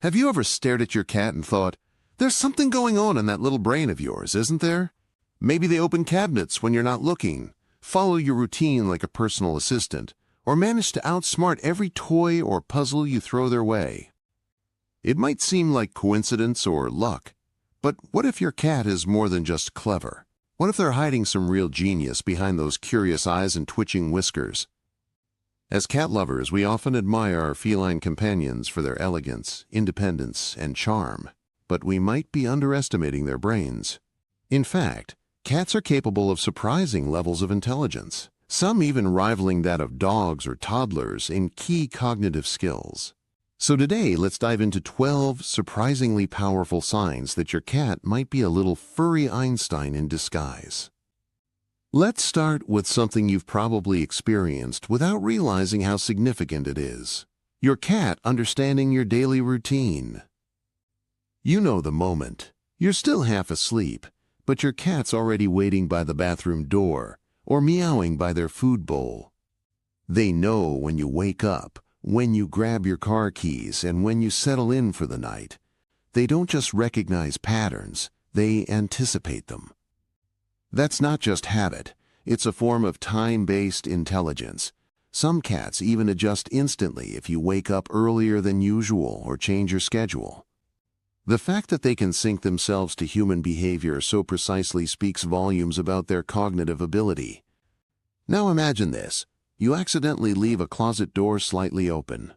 Have you ever stared at your cat and thought, there's something going on in that little brain of yours, isn't there? Maybe they open cabinets when you're not looking, follow your routine like a personal assistant, or manage to outsmart every toy or puzzle you throw their way. It might seem like coincidence or luck, but what if your cat is more than just clever? What if they're hiding some real genius behind those curious eyes and twitching whiskers? As cat lovers, we often admire our feline companions for their elegance, independence, and charm, but we might be underestimating their brains. In fact, cats are capable of surprising levels of intelligence, some even rivaling that of dogs or toddlers in key cognitive skills. So today, let's dive into 12 surprisingly powerful signs that your cat might be a little furry Einstein in disguise. Let's start with something you've probably experienced without realizing how significant it is. Your cat understanding your daily routine. You know the moment. You're still half asleep, but your cat's already waiting by the bathroom door or meowing by their food bowl. They know when you wake up, when you grab your car keys, and when you settle in for the night. They don't just recognize patterns, they anticipate them. That's not just habit, it's a form of time-based intelligence. Some cats even adjust instantly if you wake up earlier than usual or change your schedule. The fact that they can sync themselves to human behavior so precisely speaks volumes about their cognitive ability. Now imagine this. You accidentally leave a closet door slightly open.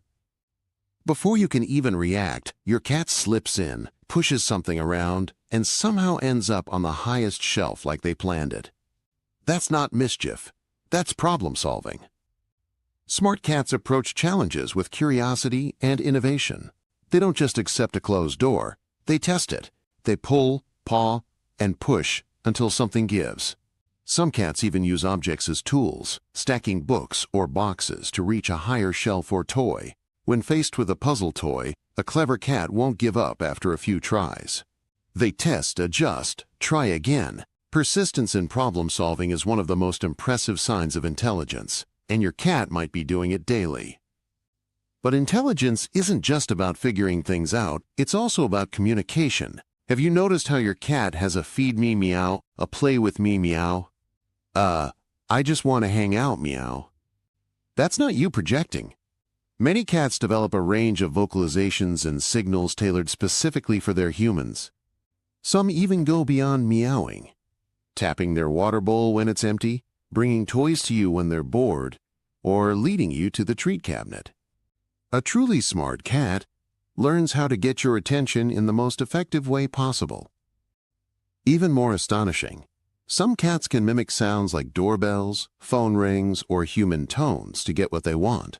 Before you can even react, your cat slips in, pushes something around, and somehow ends up on the highest shelf like they planned it. That's not mischief. That's problem solving. Smart cats approach challenges with curiosity and innovation. They don't just accept a closed door. They test it. They pull, paw, and push until something gives. Some cats even use objects as tools, stacking books or boxes to reach a higher shelf or toy. When faced with a puzzle toy, a clever cat won't give up after a few tries. They test, adjust, try again. Persistence in problem solving is one of the most impressive signs of intelligence, and your cat might be doing it daily. But intelligence isn't just about figuring things out, it's also about communication. Have you noticed how your cat has a feed me meow, a play with me meow? I just want to hang out meow. That's not you projecting. Many cats develop a range of vocalizations and signals tailored specifically for their humans. Some even go beyond meowing, tapping their water bowl when it's empty, bringing toys to you when they're bored, or leading you to the treat cabinet. A truly smart cat learns how to get your attention in the most effective way possible. Even more astonishing, some cats can mimic sounds like doorbells, phone rings, or human tones to get what they want.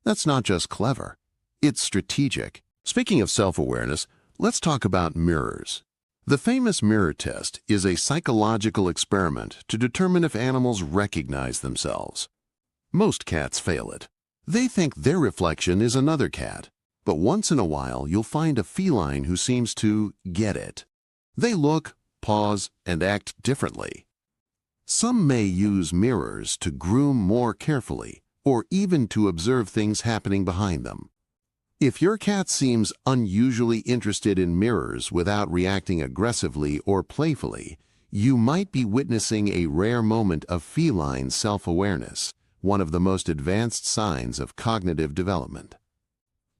That's not just clever, it's strategic. Speaking of self-awareness, let's talk about mirrors. The famous mirror test is a psychological experiment to determine if animals recognize themselves. Most cats fail it. They think their reflection is another cat, but once in a while you'll find a feline who seems to get it. They look, pause, and act differently. Some may use mirrors to groom more carefully, or even to observe things happening behind them. If your cat seems unusually interested in mirrors without reacting aggressively or playfully, you might be witnessing a rare moment of feline self-awareness, one of the most advanced signs of cognitive development.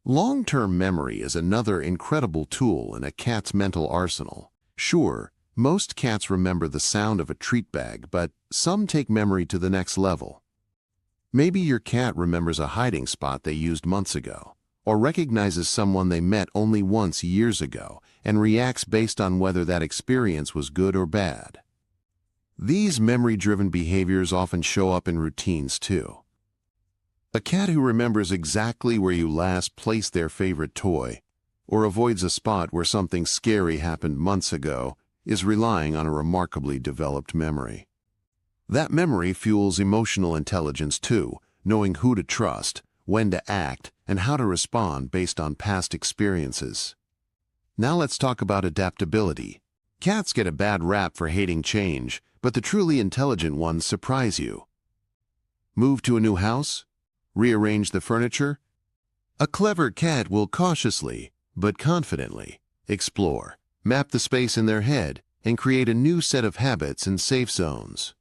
Long-term memory is another incredible tool in a cat's mental arsenal. Sure, most cats remember the sound of a treat bag, but some take memory to the next level. Maybe your cat remembers a hiding spot they used months ago, or recognizes someone they met only once years ago and reacts based on whether that experience was good or bad. These memory-driven behaviors often show up in routines too. A cat who remembers exactly where you last placed their favorite toy, or avoids a spot where something scary happened months ago, is relying on a remarkably developed memory. That memory fuels emotional intelligence too, knowing who to trust, when to act, and how to respond based on past experiences. Now let's talk about adaptability. Cats get a bad rap for hating change, but the truly intelligent ones surprise you. Move to a new house? Rearrange the furniture? A clever cat will cautiously, but confidently. Explore, map the space in their head, and create a new set of habits and safe zones.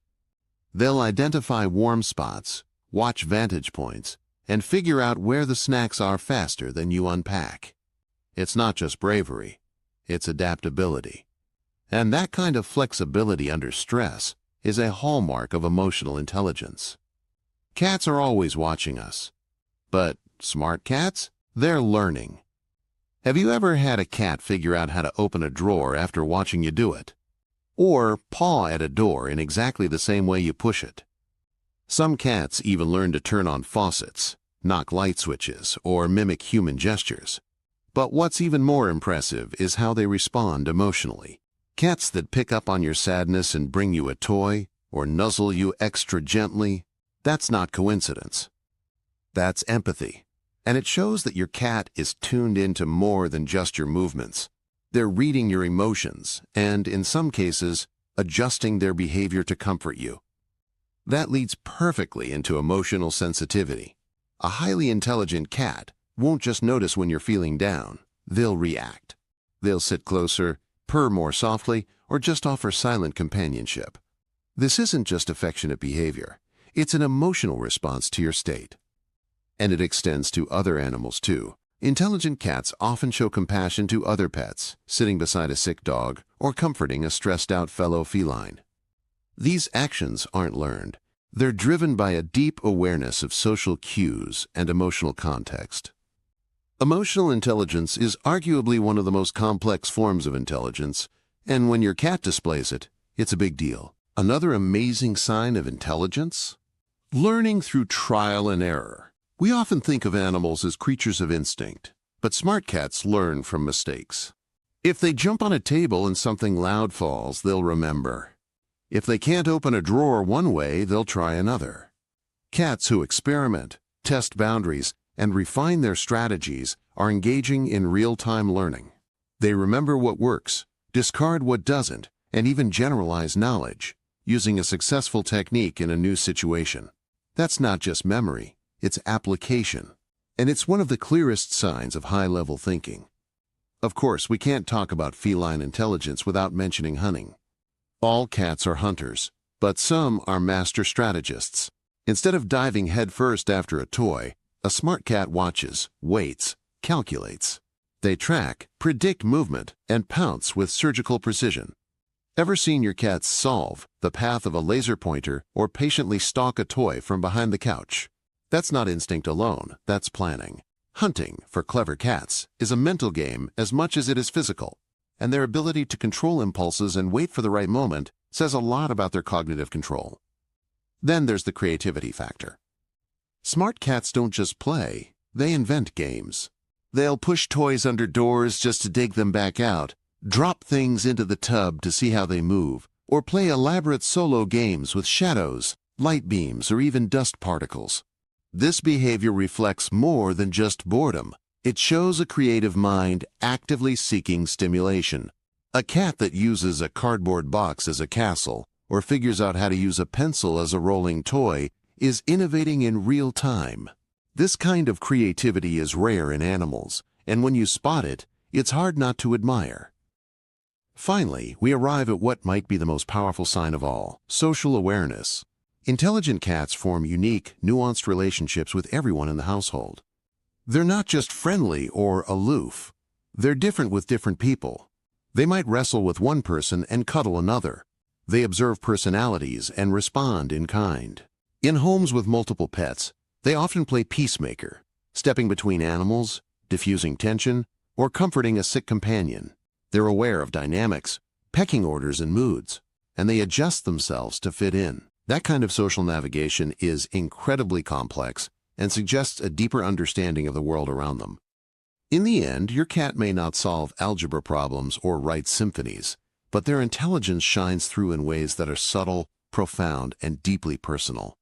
They'll identify warm spots, watch vantage points, and figure out where the snacks are faster than you unpack. It's not just bravery, it's adaptability. And that kind of flexibility under stress is a hallmark of emotional intelligence. Cats are always watching us. But smart cats? They're learning. Have you ever had a cat figure out how to open a drawer after watching you do it? Or paw at a door in exactly the same way you push it? Some cats even learn to turn on faucets, knock light switches, or mimic human gestures. But what's even more impressive is how they respond emotionally. Cats that pick up on your sadness and bring you a toy, or nuzzle you extra gently, that's not coincidence. That's empathy. And it shows that your cat is tuned into more than just your movements. They're reading your emotions and, in some cases, adjusting their behavior to comfort you. That leads perfectly into emotional sensitivity. A highly intelligent cat won't just notice when you're feeling down. They'll react. They'll sit closer, purr more softly, or just offer silent companionship. This isn't just affectionate behavior. It's an emotional response to your state. And it extends to other animals too. Intelligent cats often show compassion to other pets, sitting beside a sick dog or comforting a stressed-out fellow feline. These actions aren't learned. They're driven by a deep awareness of social cues and emotional context. Emotional intelligence is arguably one of the most complex forms of intelligence, and when your cat displays it, it's a big deal. Another amazing sign of intelligence? Learning through trial and error. We often think of animals as creatures of instinct, but smart cats learn from mistakes. If they jump on a table and something loud falls, they'll remember. If they can't open a drawer one way, they'll try another. Cats who experiment, test boundaries, and refine their strategies are engaging in real-time learning. They remember what works, discard what doesn't, and even generalize knowledge, using a successful technique in a new situation. That's not just memory. It's application, and it's one of the clearest signs of high-level thinking. Of course, we can't talk about feline intelligence without mentioning hunting. All cats are hunters, but some are master strategists. Instead of diving headfirst after a toy, a smart cat watches, waits, calculates. They track, predict movement, and pounce with surgical precision. Ever seen your cat solve the path of a laser pointer or patiently stalk a toy from behind the couch? That's not instinct alone, that's planning. Hunting, for clever cats, is a mental game as much as it is physical, and their ability to control impulses and wait for the right moment says a lot about their cognitive control. Then there's the creativity factor. Smart cats don't just play, they invent games. They'll push toys under doors just to dig them back out, drop things into the tub to see how they move, or play elaborate solo games with shadows, light beams, or even dust particles. This behavior reflects more than just boredom. It shows a creative mind actively seeking stimulation. A cat that uses a cardboard box as a castle or figures out how to use a pencil as a rolling toy is innovating in real time. This kind of creativity is rare in animals, and when you spot it, it's hard not to admire. Finally, we arrive at what might be the most powerful sign of all: social awareness. Intelligent cats form unique, nuanced relationships with everyone in the household. They're not just friendly or aloof. They're different with different people. They might wrestle with one person and cuddle another. They observe personalities and respond in kind. In homes with multiple pets, they often play peacemaker, stepping between animals, diffusing tension, or comforting a sick companion. They're aware of dynamics, pecking orders, and moods, and they adjust themselves to fit in. That kind of social navigation is incredibly complex and suggests a deeper understanding of the world around them. In the end, your cat may not solve algebra problems or write symphonies, but their intelligence shines through in ways that are subtle, profound, and deeply personal.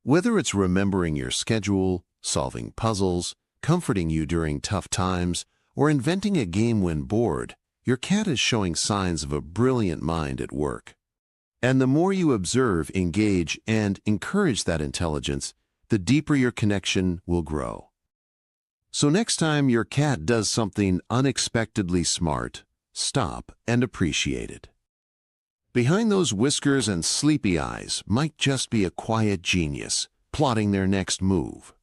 Whether it's remembering your schedule, solving puzzles, comforting you during tough times, or inventing a game when bored, your cat is showing signs of a brilliant mind at work. And the more you observe, engage, and encourage that intelligence, the deeper your connection will grow. So next time your cat does something unexpectedly smart, stop and appreciate it. Behind those whiskers and sleepy eyes might just be a quiet genius plotting their next move.